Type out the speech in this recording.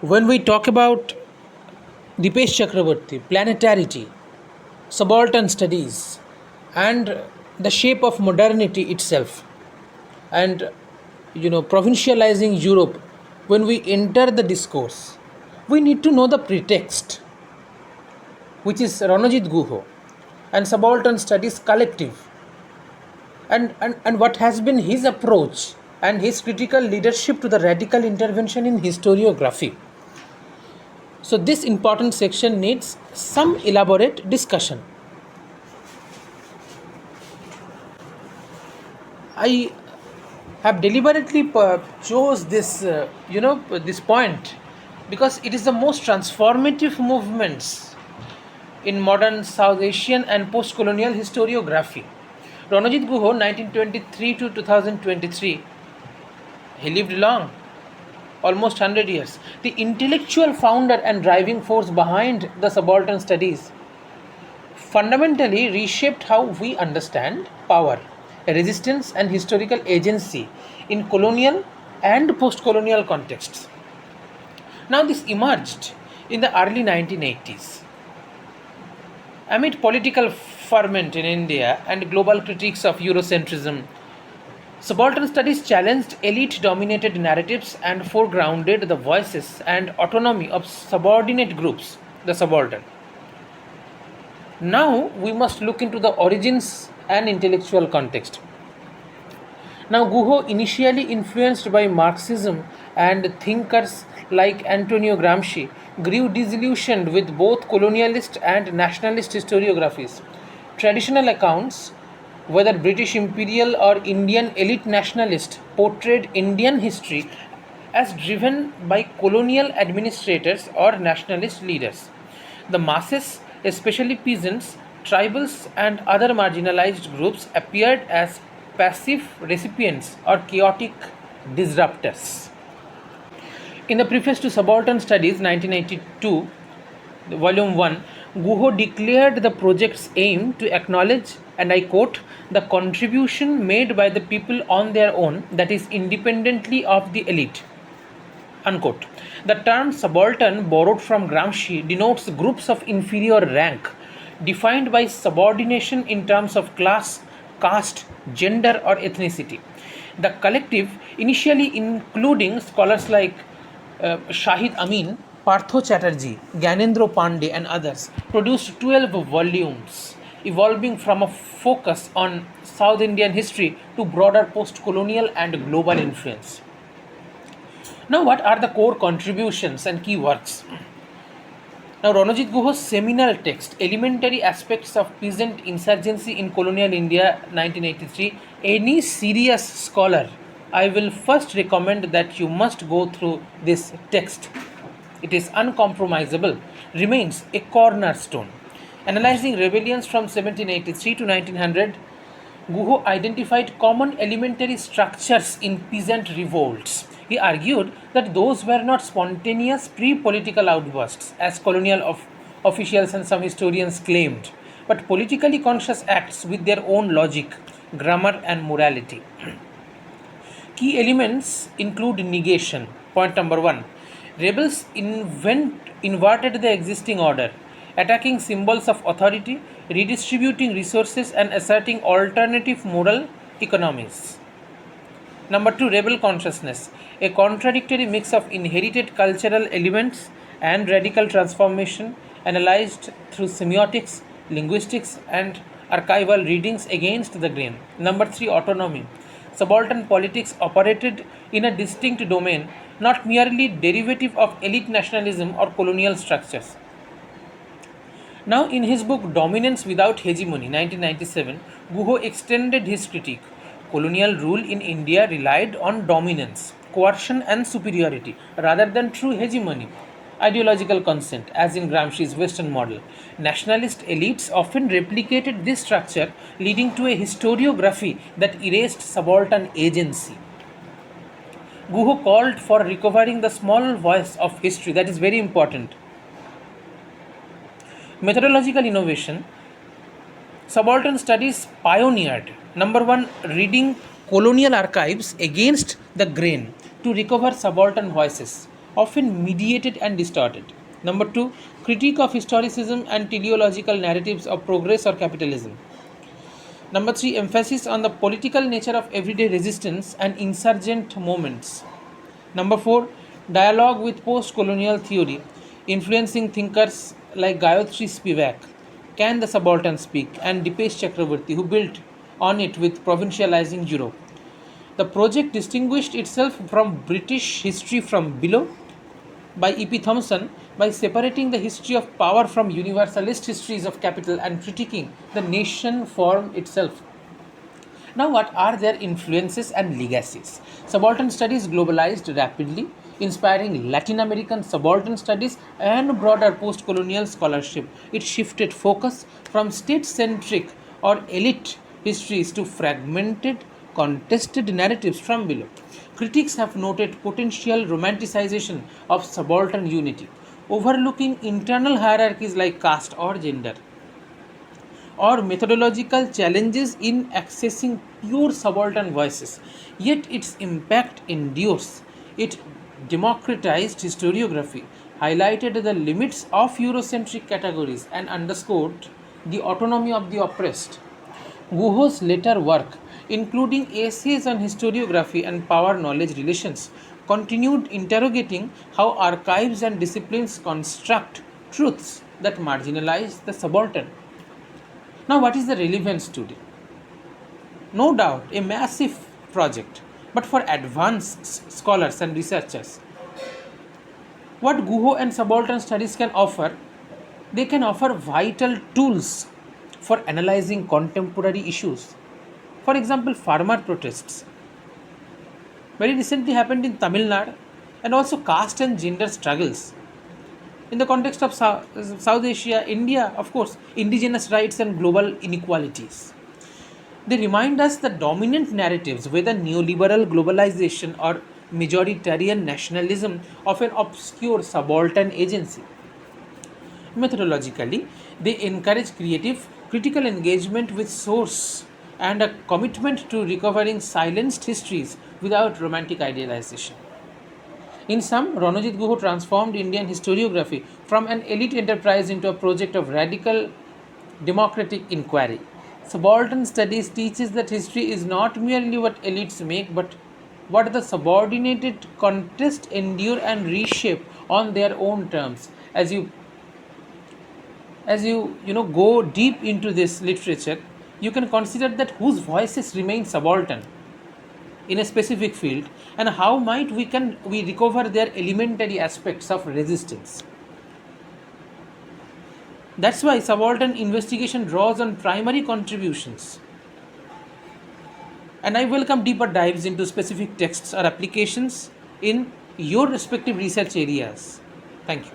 When we talk about Dipesh Chakrabarty, planetarity, subaltern studies, and the shape of modernity itself, and provincializing Europe, when we enter the discourse, we need to know the pretext, which is Ranajit Guha and Subaltern Studies Collective, and what has been his approach and his critical leadership to the radical intervention in historiography. So, this important section needs some elaborate discussion. I have deliberately chose this point because it is the most transformative movements in modern South Asian and post-colonial historiography. Ranajit Guha, 1923 to 2023, he lived long, almost 100 years. The intellectual founder and driving force behind the subaltern studies fundamentally reshaped how we understand power, resistance, and historical agency in colonial and post colonial contexts. Now, this emerged in the early 1980s. Amid political ferment in India and global critiques of Eurocentrism, subaltern studies challenged elite dominated narratives and foregrounded the voices and autonomy of subordinate groups, the subaltern. Now we must look into the origins and intellectual context. Now, Guho, initially influenced by Marxism and thinkers like Antonio Gramsci, grew disillusioned with both colonialist and nationalist historiographies. Traditional accounts, whether British imperial or Indian elite nationalist, portrayed Indian history as driven by colonial administrators or nationalist leaders. The masses, especially peasants, tribals, and other marginalized groups, appeared as passive recipients or chaotic disruptors. In the preface to Subaltern Studies 1982, Volume 1, Guho declared the project's aim to acknowledge, and I quote, the contribution made by the people on their own, that is, independently of the elite. Unquote. The term subaltern, borrowed from Gramsci, denotes groups of inferior rank, defined by subordination in terms of class, caste, gender, or ethnicity. The collective, initially including scholars like Shahid Amin, Partho Chatterjee, Gyanendra Pandey, and others, produced 12 volumes, evolving from a focus on South Indian history to broader post colonial and global influence. Now, what are the core contributions and key works? Now, Ranajit Guha's seminal text, Elementary Aspects of Peasant Insurgency in Colonial India 1983, any serious scholar, I will first recommend that you must go through this text. It is uncompromisable, remains a cornerstone. Analyzing rebellions from 1783 to 1900, Guho identified common elementary structures in peasant revolts. He argued that those were not spontaneous pre-political outbursts, as colonial officials and some historians claimed, but politically conscious acts with their own logic, grammar, and morality. Key elements include negation. Point number 1. Rebels inverted the existing order, attacking symbols of authority, redistributing resources, and asserting alternative moral economies. Number 2, rebel consciousness, a contradictory mix of inherited cultural elements and radical transformation, analyzed through semiotics, linguistics, and archival readings against the grain. Number 3, autonomy. Subaltern politics operated in a distinct domain, not merely derivative of elite nationalism or colonial structures. Now, in his book Dominance Without Hegemony, 1997, Guho extended his critique. Colonial rule in India relied on dominance, coercion, and superiority rather than true hegemony. Ideological consent, as in Gramsci's Western model. Nationalist elites often replicated this structure, leading to a historiography that erased subaltern agency. Guho called for recovering the small voice of history, that is very important. Methodological innovation. Subaltern studies pioneered, number 1, reading colonial archives against the grain to recover subaltern voices. often mediated and distorted. Number 2, critique of historicism and teleological narratives of progress or capitalism. Number 3, emphasis on the political nature of everyday resistance and insurgent movements. Number 4, dialogue with post colonial theory, influencing thinkers like Gayatri Spivak, Can the Subaltern Speak, and Dipesh Chakrabarty, who built on it with provincializing Europe. The project distinguished itself from British History from Below by E.P. Thompson by separating the history of power from universalist histories of capital and critiquing the nation form itself. Now, what are their influences and legacies? Subaltern studies globalized rapidly, inspiring Latin American subaltern studies and broader post colonial scholarship. It shifted focus from state centric or elite histories to fragmented, contested narratives from below. Critics have noted potential romanticization of subaltern unity, overlooking internal hierarchies like caste or gender, or methodological challenges in accessing pure subaltern voices. Yet its impact endures. It democratized historiography, highlighted the limits of Eurocentric categories, and underscored the autonomy of the oppressed. Guho's later work, including essays on historiography and power knowledge relations, continued interrogating how archives and disciplines construct truths that marginalize the subaltern. Now, what is the relevance today? No doubt, a massive project, but for advanced scholars and researchers, what Guho and subaltern studies can offer, they can offer vital tools for analyzing contemporary issues. For example, farmer protests very recently happened in Tamil Nadu, and also caste and gender struggles. In the context of South Asia, India, of course, indigenous rights and global inequalities. They remind us that dominant narratives, whether neoliberal globalization or majoritarian nationalism, often obscure subaltern agency. Methodologically, they encourage creative, critical engagement with source and a commitment to recovering silenced histories without romantic idealization. In sum, Ranajit Guha transformed Indian historiography from an elite enterprise into a project of radical democratic inquiry. Subaltern studies teaches that history is not merely what elites make, but what the subordinated contest, endure, and reshape on their own terms. As you go deep into this literature, you can consider that whose voices remain subaltern in a specific field, and how might we recover their elementary aspects of resistance. That's why subaltern investigation draws on primary contributions, and I welcome deeper dives into specific texts or applications in your respective research areas. Thank you.